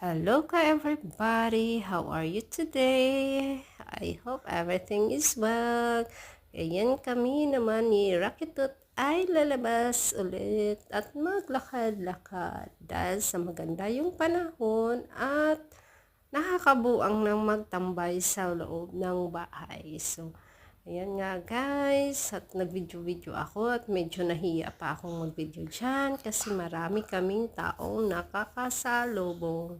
Hello ka everybody! How are you today? I hope everything is well. Ayan kami naman ni Rakitut ay lalabas ulit at maglakad-lakad dahil sa maganda yung panahon at nakakabuang ng magtambay sa loob ng bahay. So, ayan nga guys, at nag-video-video ako at medyo nahiya pa akong mag-video dyan kasi marami kaming taong nakakasalubong.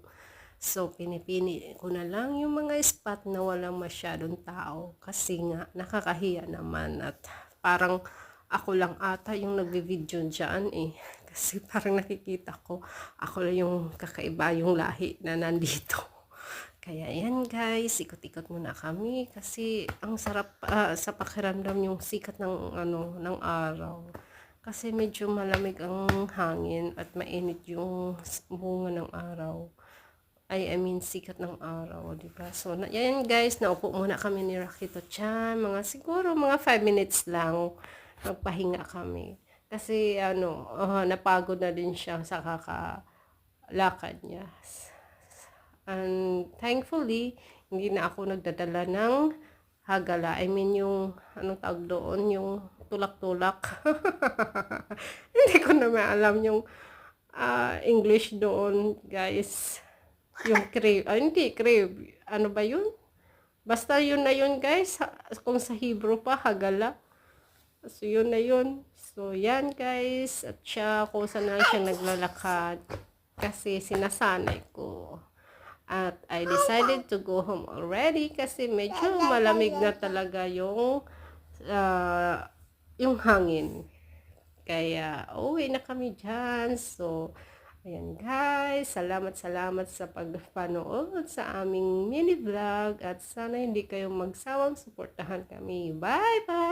So, pinipili ko na lang yung mga spot na walang masyadong tao kasi nga nakakahiya naman at parang ako lang ata yung nagbe-video dyan eh. Kasi parang nakikita ko ako lang yung kakaiba yung lahi na nandito. Kaya yan guys, ikot-ikot muna kami kasi ang sarap sa pakiramdam yung sikat ng araw. Kasi medyo malamig ang hangin at mainit yung bunga ng araw. I mean sikat ng araw, di ba? So yan guys, naupo muna kami ni Rakito-chan, siguro mga 5 minutes lang nagpahinga kami. Kasi napagod na din siya sa kakalakad niya. And thankfully, hindi na ako nagdadala ng hagala. I mean yung, anong tawag doon, yung tulak-tulak. Hindi ko na maalam yung English doon, guys. Yung crave. Hindi, crave. Ano ba yun? Basta yun na yun, guys. Kung sa Hebrew pa, hagala. So, yun na yun. So, yan, guys. At siya, kung saan na siya naglalakad. Kasi sinasanay ko. At I decided to go home already kasi medyo malamig na talaga yung hangin. Kaya uwi na kami dyan. So, ayan guys, salamat sa pagpanood sa aming mini vlog at sana hindi kayo magsawang suportahan kami. Bye bye!